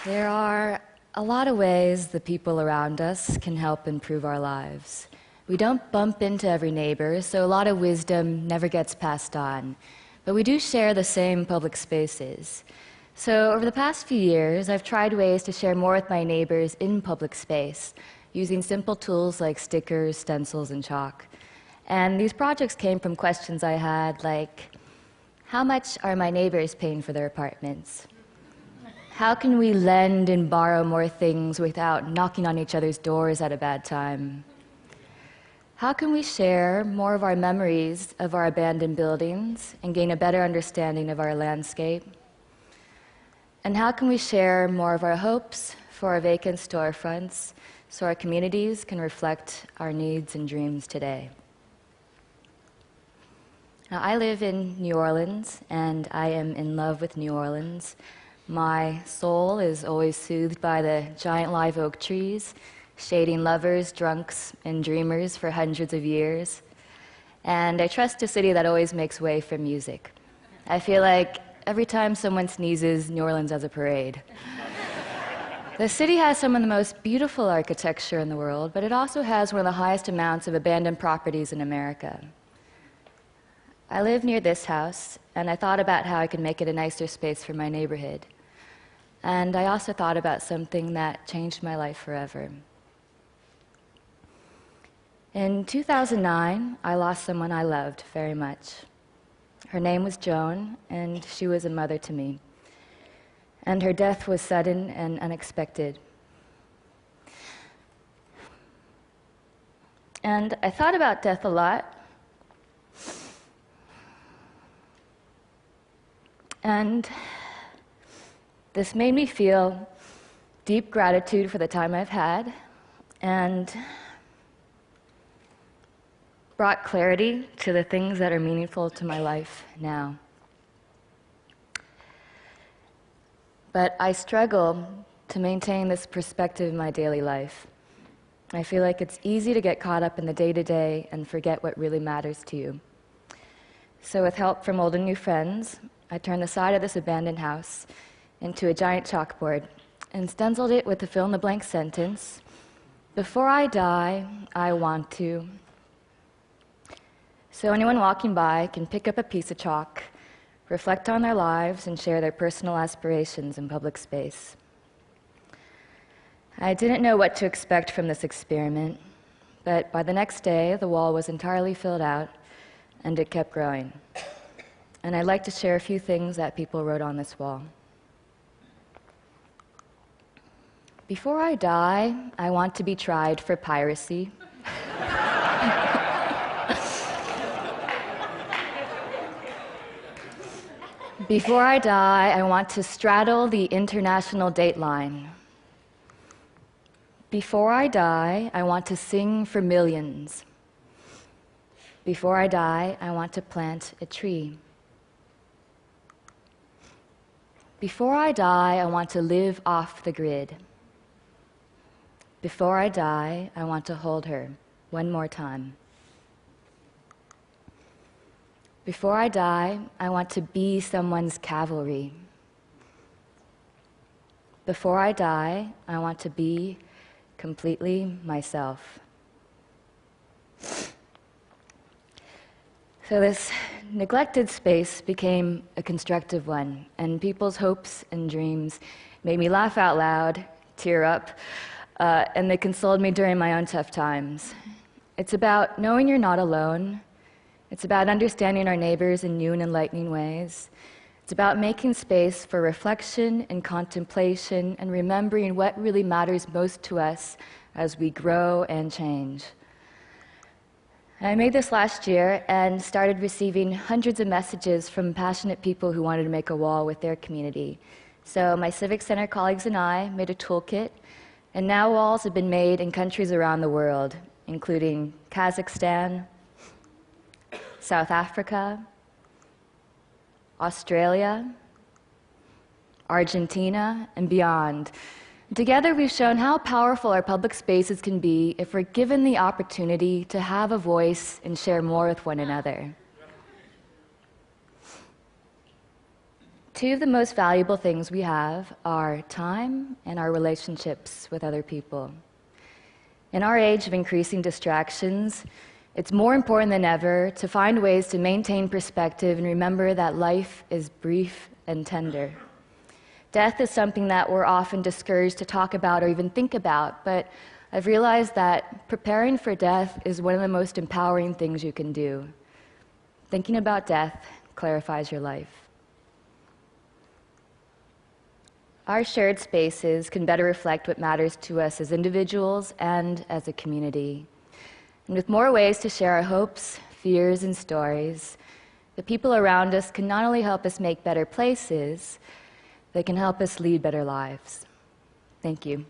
There are a lot of ways the people around us can help improve our lives. We don't bump into every neighbor, so a lot of wisdom never gets passed on. But we do share the same public spaces. So over the past few years, I've tried ways to share more with my neighbors in public space, using simple tools like stickers, stencils, and chalk. And these projects came from questions I had like, how much are my neighbors paying for their apartments? How can we lend and borrow more things without knocking on each other's doors at a bad time? How can we share more of our memories of our abandoned buildings and gain a better understanding of our landscape? And how can we share more of our hopes for our vacant storefronts so our communities can reflect our needs and dreams today? Now, I live in New Orleans, and I am in love with New Orleans. My soul is always soothed by the giant live oak trees, shading lovers, drunks, and dreamers for hundreds of years. And I trust a city that always makes way for music. I feel like every time someone sneezes, New Orleans has a parade. The city has some of the most beautiful architecture in the world, but it also has one of the highest amounts of abandoned properties in America. I live near this house, and I thought about how I could make it a nicer space for my neighborhood. And I also thought about something that changed my life forever. In 2009, I lost someone I loved very much. Her name was Joan, and she was a mother to me. And her death was sudden and unexpected. And I thought about death a lot. And this made me feel deep gratitude for the time I've had and brought clarity to the things that are meaningful to my life now. But I struggle to maintain this perspective in my daily life. I feel like it's easy to get caught up in the day-to-day and forget what really matters to you. So with help from old and new friends, I turned the side of this abandoned house into a giant chalkboard and stenciled it with the fill-in-the-blank sentence, "Before I die, I want to." So anyone walking by can pick up a piece of chalk, reflect on their lives, and share their personal aspirations in public space. I didn't know what to expect from this experiment, but by the next day, the wall was entirely filled out, and it kept growing. And I'd like to share a few things that people wrote on this wall. Before I die, I want to be tried for piracy. Before I die, I want to straddle the international dateline. Before I die, I want to sing for millions. Before I die, I want to plant a tree. Before I die, I want to live off the grid. Before I die, I want to hold her one more time. Before I die, I want to be someone's cavalry. Before I die, I want to be completely myself. So this neglected space became a constructive one, and people's hopes and dreams made me laugh out loud, tear up, and they consoled me during my own tough times. It's about knowing you're not alone. It's about understanding our neighbors in new and enlightening ways. It's about making space for reflection and contemplation and remembering what really matters most to us as we grow and change. I made this last year and started receiving hundreds of messages from passionate people who wanted to make a wall with their community. So my Civic Center colleagues and I made a toolkit, and now walls have been made in countries around the world, including Kazakhstan, South Africa, Australia, Argentina, and beyond. Together, we've shown how powerful our public spaces can be if we're given the opportunity to have a voice and share more with one another. Two of the most valuable things we have are time and our relationships with other people. In our age of increasing distractions, it's more important than ever to find ways to maintain perspective and remember that life is brief and tender. Death is something that we're often discouraged to talk about or even think about, but I've realized that preparing for death is one of the most empowering things you can do. Thinking about death clarifies your life. Our shared spaces can better reflect what matters to us as individuals and as a community. And with more ways to share our hopes, fears, and stories, the people around us can not only help us make better places, they can help us lead better lives. Thank you.